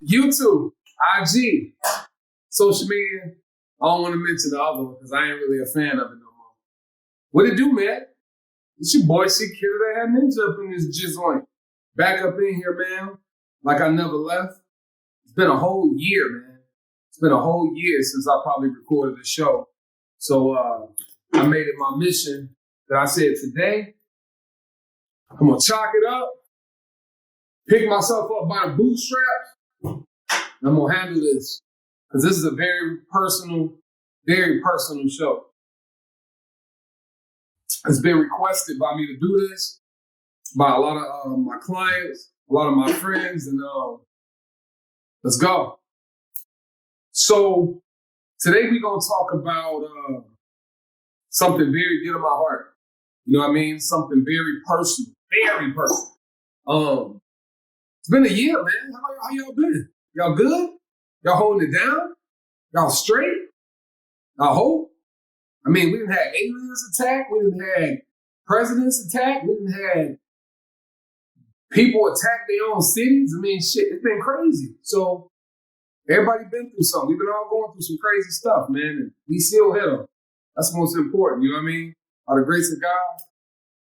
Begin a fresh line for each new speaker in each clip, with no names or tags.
YouTube, IG, social media. I don't want to mention the other one because I ain't really a fan of it no more. What it do, man? It's your boy C Killer that had Ninja up in this joint. Back up in here, man. Like I never left. It's been a whole year, man. It's been a whole year since I probably recorded the show. So I made it my mission that I said today, I'm going to chalk it up, pick myself up by the bootstraps, and I'm going to handle this. Because this is a very personal show. It's been requested by me to do this by a lot of my clients, a lot of my friends, and let's go. So today we're going to talk about something very dear to my heart. You know what I mean? Something very personal, very personal. It's been a year, man. How y'all been? Y'all good? Y'all holding it down? Y'all straight? I hope. I mean, we didn't have aliens attack. We didn't have presidents attack. We didn't have people attack their own cities. I mean, shit, it's been crazy. So everybody been through something. We've been all going through some crazy stuff, man. And we still hit them. That's most important. You know what I mean? By the grace of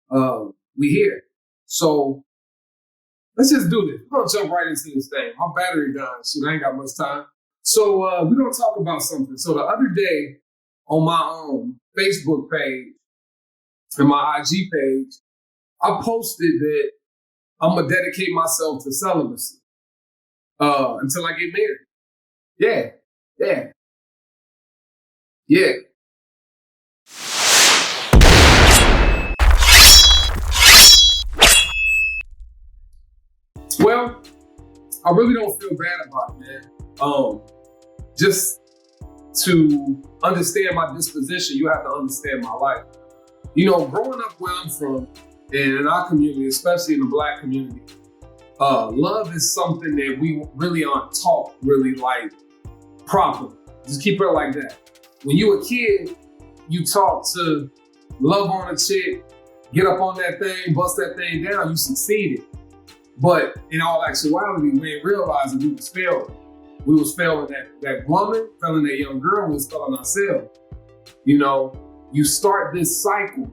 God, we here. So let's just do this. We're going to jump right into this thing. My battery dying. Shit, I ain't got much time. So we're going to talk about something. So the other day on my Facebook page and my IG page, I posted that I'm going to dedicate myself to celibacy until I get married. Yeah. Well, I really don't feel bad about it, man. Just to understand my disposition, you have to understand my life. You know, growing up where I'm from, and in our community, especially in the Black community, love is something that we really aren't taught really like properly. Just keep it like that. When you a kid, you taught to love on a chick, get up on that thing, bust that thing down, you succeeded. But in all actuality, we didn't realize that we was failing. We was failing that woman, failing that young girl, we was failing ourselves. You know, you start this cycle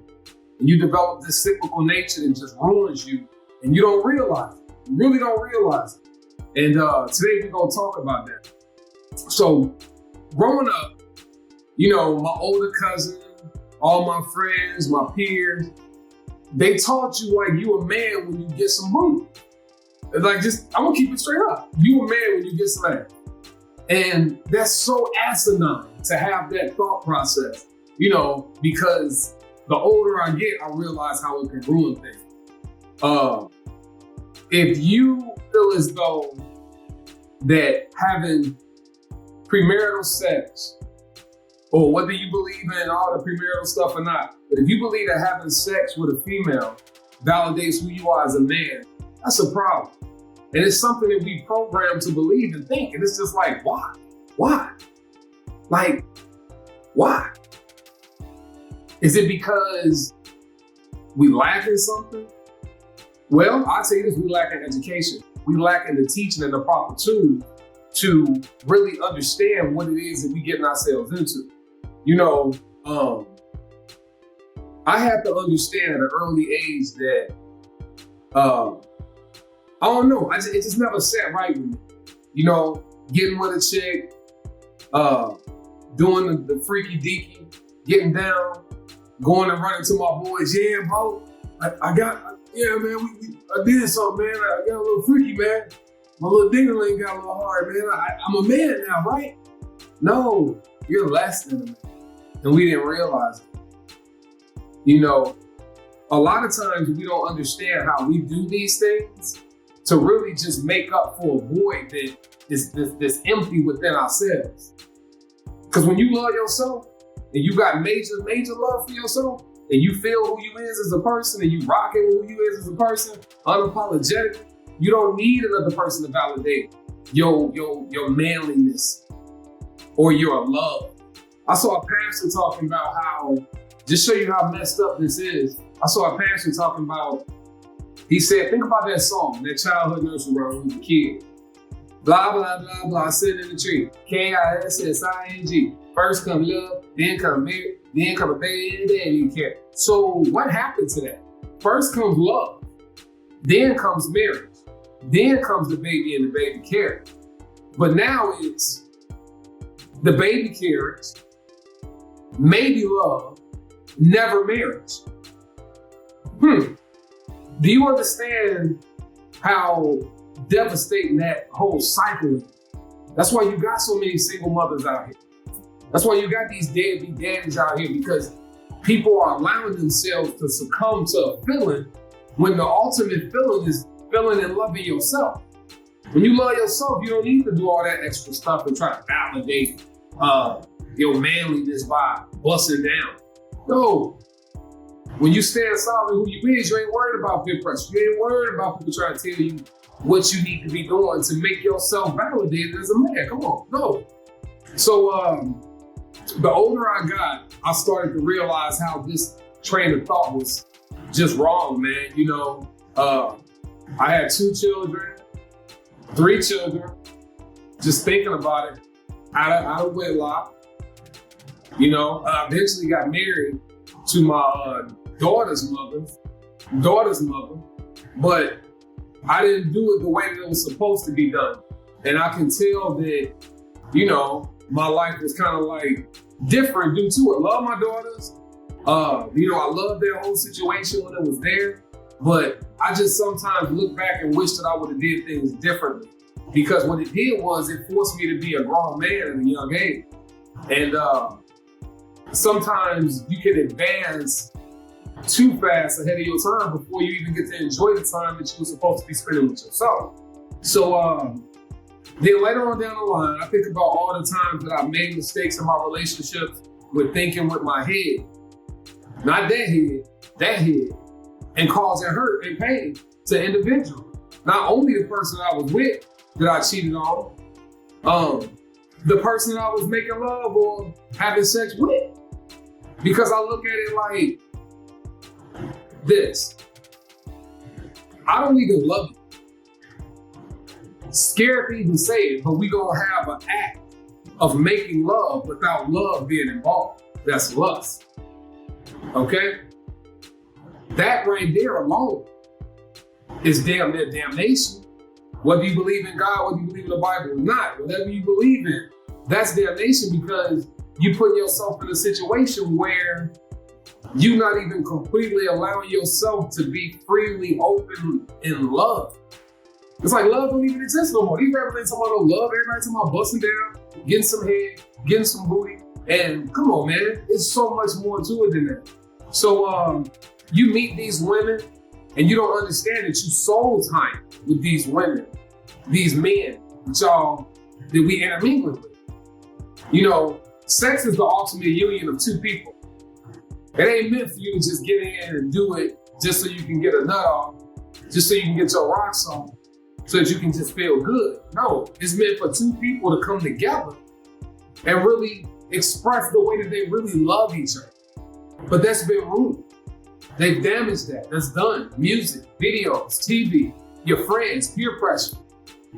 and you develop this cyclical nature that just ruins you and you don't realize it. You really don't realize it. And today we're going to talk about that. So growing up, you know, my older cousin, all my friends, my peers, they taught you like you a man when you get some booty. Like I'm gonna keep it straight up. You a man when you get some ass. And that's so asinine to have that thought process, you know, because the older I get, I realize how it can ruin things. If you feel as though that having premarital sex, or whether you believe in all the premarital stuff or not, but if you believe that having sex with a female validates who you are as a man, that's a problem. And it's something that we programmed to believe and think. And it's just like, why? Why? Like, why? Is it because we lack in something? Well, I'll tell you this, we lack in education. We lack in the teaching and the proper tools to really understand what it is that we're getting ourselves into. You know, I had to understand at an early age that, I don't know, it just never sat right with me. You know, getting with a chick, doing the freaky deaky, getting down, going and running to my boys. Yeah, bro, I did something, man. I got a little freaky, man. My little ding-a-ling got a little hard, man. I'm a man now, right? No, you're less than a man. And we didn't realize it. You know, a lot of times we don't understand how we do these things to really just make up for a void that is this empty within ourselves. Because when you love yourself and you got major love for yourself and you feel who you is as a person and you rocking who you is as a person, unapologetic, you don't need another person to validate your manliness or your love. I saw a pastor talking about how, just show you how messed up this is, I saw a pastor talking about, he said, think about that song, that childhood nursery rhyme when you was a kid. Blah, blah, blah, blah, sitting in the tree. Kissing. First come love, then come marriage, then come a baby, then you care. So what happened to that? First comes love, then comes marriage, then comes the baby and the baby carriage. But now it's the baby carriage, maybe love, never marriage. Do you understand how devastating that whole cycle is? That's why you got so many single mothers out here. That's why you got these deadbeat daddies out here, because people are allowing themselves to succumb to a feeling when the ultimate feeling is feeling and loving yourself. When you love yourself, you don't need to do all that extra stuff and try to validate your manliness by busting down. No. When you stand solid who you is, you ain't worried about peer pressure. You ain't worried about people trying to tell you what you need to be doing to make yourself validated as a man. Come on, no. So the older I got, I started to realize how this train of thought was just wrong, man. You know, I had 2 children, 3 children, just thinking about it, out of wedlock. You know, I eventually got married to my daughter's mother, but I didn't do it the way that it was supposed to be done. And I can tell that, you know, my life was kind of like different due to it. Love my daughters. You know, I love their whole situation when it was there, but I just sometimes look back and wish that I would have did things differently, because what it did was it forced me to be a grown man at a young age. And sometimes you can advance too fast ahead of your time before you even get to enjoy the time that you were supposed to be spending with yourself. So then later on down the line, I think about all the times that I made mistakes in my relationships with thinking with my head, not that head, and causing hurt and pain to individuals. Not only the person I was with that I cheated on, the person I was making love or having sex with. Because I look at it like this. I don't even love you. Scared to even say it, but we gonna have an act of making love without love being involved. That's lust. Okay? That right there alone is damn near damnation. Whether you believe in God, whether you believe in the Bible or not, whatever you believe in, that's damnation, because you put yourself in a situation where you're not even completely allowing yourself to be freely open in love. It's like love don't even exist no more. These rappers ain't talking about no love. Everybody's talking about busting down, getting some head, getting some booty. And come on, man, it's so much more to it than that. So you meet these women and you don't understand that you soul time with these women, these men that we intermingle with. You know, sex is the ultimate union of 2 people. It ain't meant for you to just get in and do it just so you can get a nut off, just so you can get your rocks on, so that you can just feel good. No, it's meant for 2 people to come together and really express the way that they really love each other. But that's been ruined. They've damaged that. That's done. Music, videos, TV, your friends, peer pressure.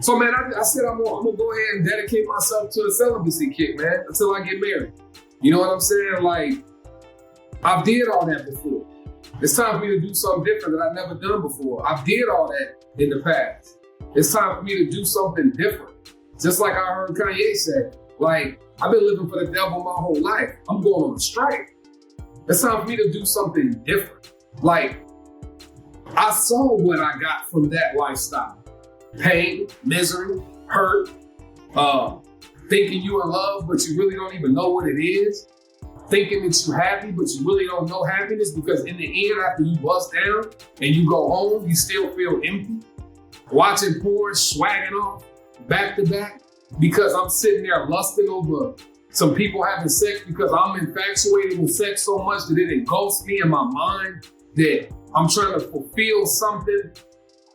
So man, I said I'm gonna go ahead and dedicate myself to a celibacy kick, man, until I get married. You know what I'm saying? Like, I've did all that before. It's time for me to do something different that I've never done before. I've did all that in the past. It's time for me to do something different. Just like I heard Kanye say, like, I've been living for the devil my whole life. I'm going on a strike. It's time for me to do something different. Like, I saw what I got from that lifestyle. Pain, misery, hurt, thinking you're in love, but you really don't even know what it is. Thinking that you're happy, but you really don't know happiness, because in the end, after you bust down and you go home, you still feel empty. Watching porn, swagging off, back to back, because I'm sitting there lusting over some people having sex, because I'm infatuated with sex so much that it engulfs me in my mind, that I'm trying to fulfill something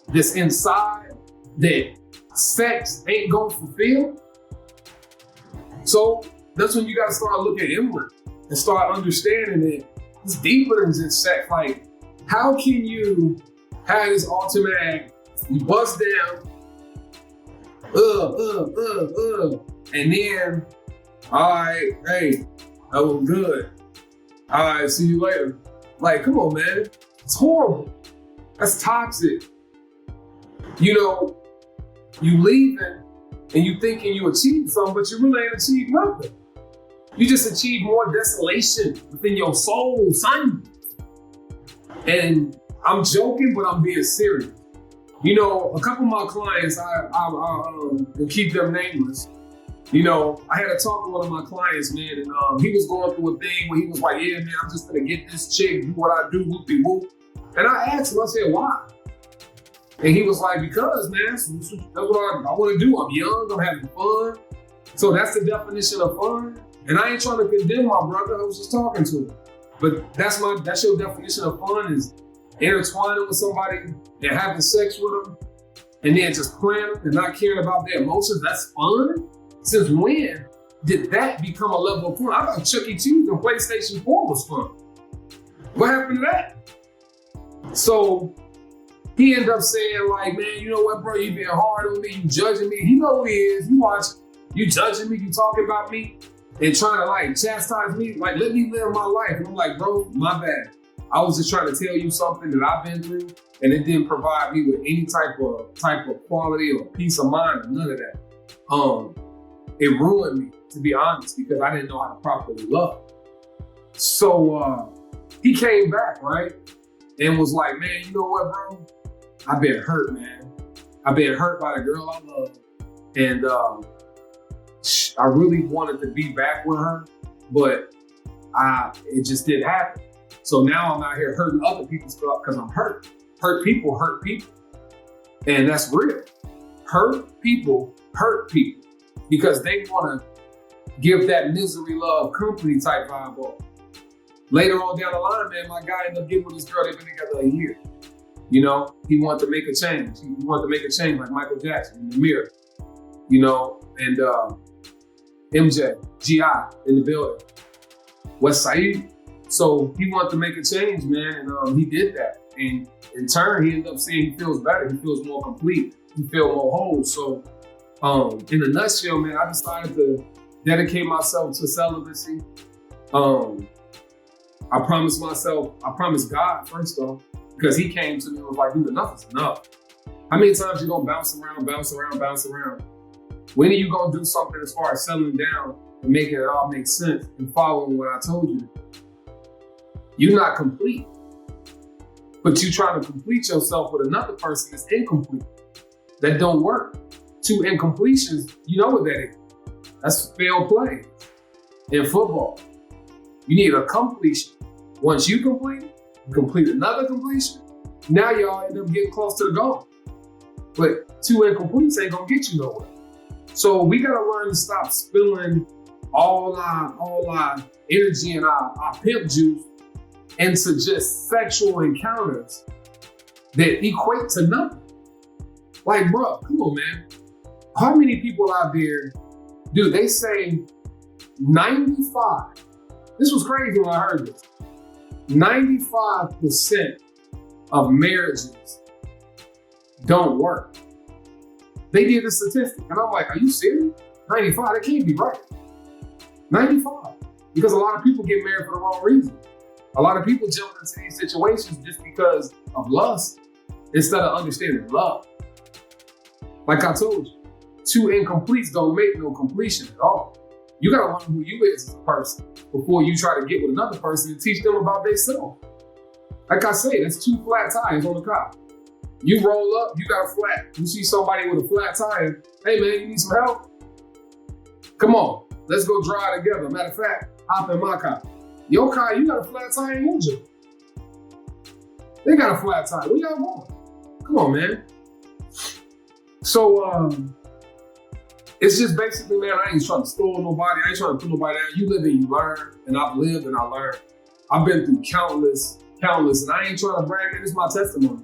that's inside that sex ain't gonna fulfill. So that's when you gotta start looking inward and start understanding that it's deeper than just sex. Like, how can you have this ultimate act, you bust down, And then, all right, hey, that was good. All right, see you later. Like, come on, man. It's horrible. That's toxic. You know, you leaving and you thinking you achieved something, but you really ain't achieved nothing. You just achieved more desolation within your soul, son. And I'm joking, but I'm being serious. You know, a couple of my clients, I will keep them nameless. You know, I had a talk with one of my clients, man, and he was going through a thing where he was like, yeah, man, I'm just gonna get this chick, do what I do, whoop-de-whoop. And I asked him, I said, why? And he was like, because, man, that's what I want to do. I'm young, I'm having fun. So that's the definition of fun. And I ain't trying to condemn my brother, I was just talking to him. But that's your definition of fun, is intertwining with somebody and having sex with them and then just playing them and not caring about their emotions. That's fun? Since when did that become a level of fun? I thought Chuck E. Cheese and PlayStation 4 was fun. What happened to that? So he ended up saying, like, man, you know what, bro, you being hard on me, you judging me. He know who he is. You judging me, you talking about me and trying to like chastise me, like let me live my life. And I'm like, bro, my bad. I was just trying to tell you something that I've been through, and it didn't provide me with any type of quality or peace of mind or none of that. It ruined me, to be honest, because I didn't know how to properly love. So he came back, right? And was like, man, you know what, bro? I've been hurt, man. I've been hurt by the girl I love. And I really wanted to be back with her, but it just didn't happen. So now I'm out here hurting other people's stuff because I'm hurt. Hurt people. And that's real. Hurt people because they want to give that misery, love, company type vibe off. Later on down the line, man, my guy ended up getting with this girl. They've been together a year. You know, he wanted to make a change. He wanted to make a change like Michael Jackson in the mirror. You know, and MJ, G.I. in the building. West Side. So he wanted to make a change, man, and he did that. And in turn, he ended up saying he feels better. He feels more complete. He feels more whole. So in a nutshell, man, I decided to dedicate myself to celibacy. I promised God first off, because he came to me and was like, dude, enough is enough. How many times you gonna bounce around? When are you gonna do something as far as settling down and making it all make sense and following what I told you? You're not complete, but you trying to complete yourself with another person that's incomplete. That don't work. Two incompletions, you know what that is. That's fair play in football. You need a completion. Once you complete another completion, now y'all end up getting close to the goal. But two incompletes ain't gonna get you nowhere. So we gotta learn to stop spilling all our energy and our pimp juice into just sexual encounters that equate to nothing. Like, bro, come on, man. How many people out there, dude, they say 95, this was crazy when I heard this, 95% of marriages don't work. They did a statistic, and I'm like, are you serious? 95, that can't be right. 95, because a lot of people get married for the wrong reason. A lot of people jump into these situations just because of lust instead of understanding love. Like I told you, two incompletes don't make no completion at all. You gotta learn who you is as a person before you try to get with another person and teach them about themselves. Like I say, that's two flat tires on the car. You roll up, you got a flat. You see somebody with a flat tire, hey man, you need some help? Come on, let's go drive together. Matter of fact, hop in my car. Your car, you got a flat tire in your joint. They got a flat tire. Where y'all going? Come on, man. So, it's just basically, man, I ain't trying to stole nobody. I ain't trying to put nobody down. You live and you learn, and I've lived and I learned. I've been through countless, and I ain't trying to brag. It's my testimony.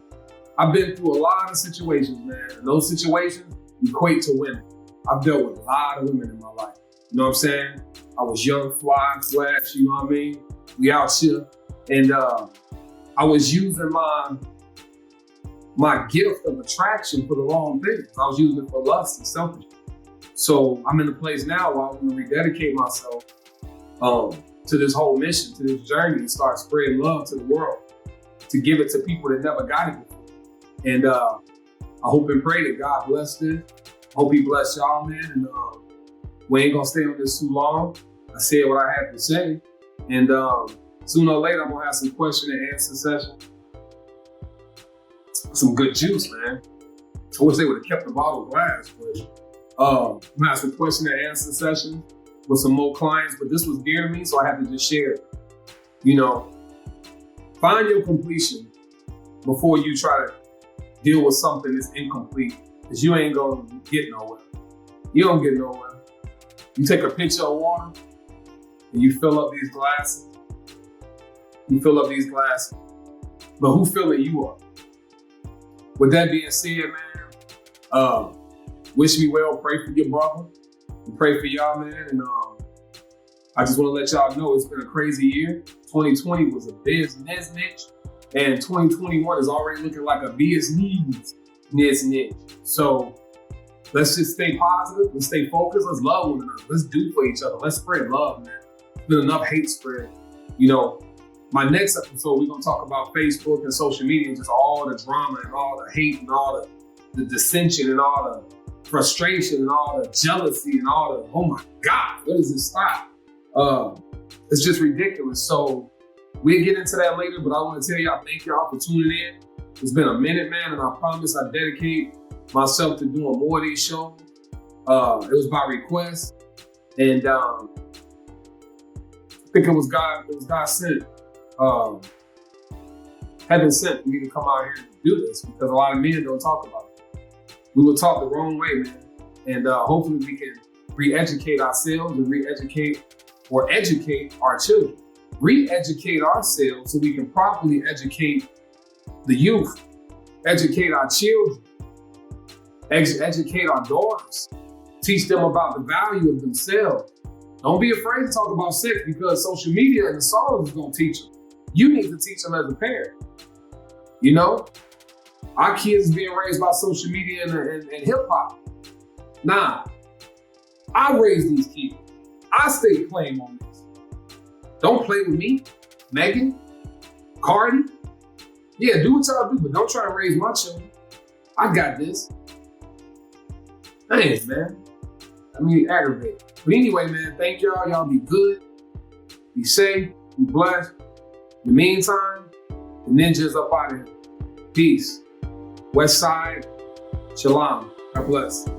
I've been through a lot of situations, man. And those situations equate to women. I've dealt with a lot of women in my life. You know what I'm saying? I was young, fly, flash, you know what I mean? We out here. And I was using my gift of attraction for the wrong things. I was using it for lust and selfishness. So I'm in a place now where I want to rededicate myself to this whole mission, to this journey, and start spreading love to the world, to give it to people that never got it before. And I hope and pray that God bless this. Hope He bless y'all, man. And we ain't gonna stay on this too long. I said what I had to say. And sooner or later, I'm gonna have some question and answer session. Some good juice, man. I wish they would have kept the bottle glass, but I'm gonna have some question and answer session with some more clients. But this was dear to me, so I had to just share it. You know, find your completion before you try to deal with something that's incomplete, because you ain't gonna get nowhere. You don't get nowhere. You take a pitcher of water and you fill up these glasses. You fill up these glasses, but who filling you up? With that being said, man, wish me well, pray for your brother, and pray for y'all, man. And I just want to let y'all know it's been a crazy year. 2020 was a business niche, and 2021 is already looking like a business niche. So let's just stay positive, let's stay focused, let's love one another, let's do for each other, let's spread love, man. There's been enough hate spread. You know, my next episode, we're gonna talk about Facebook and social media and just all the drama and all the hate and all the dissension and all the frustration and all the jealousy and all the, oh my God, where does this stop? It's just ridiculous. So we'll get into that later, but I want to tell y'all, thank y'all for tuning in. It's been a minute, man, and I promise I dedicate myself to doing more of these shows. It was by request, and I think it was God sent. Heaven sent for me to come out here and do this, because a lot of men don't talk about it. We were taught the wrong way, man. And hopefully we can re-educate ourselves and re-educate or educate our children. Re-educate ourselves so we can properly educate the youth, educate our children, educate our daughters, teach them about the value of themselves. Don't be afraid to talk about sex, because social media and the songs is gonna teach them. You need to teach them as a parent. You know, our kids being raised by social media and hip hop. Nah, I raised these kids. I stay claim on this. Don't play with me, Megan, Cardi. Yeah, do what y'all do, but don't try to raise my children. I got this. Dang, man. I mean, aggravated. But anyway, man, thank y'all. Y'all be good, be safe, be blessed. In the meantime, the ninjas up out of here. Peace. West Side, Shalom. God bless.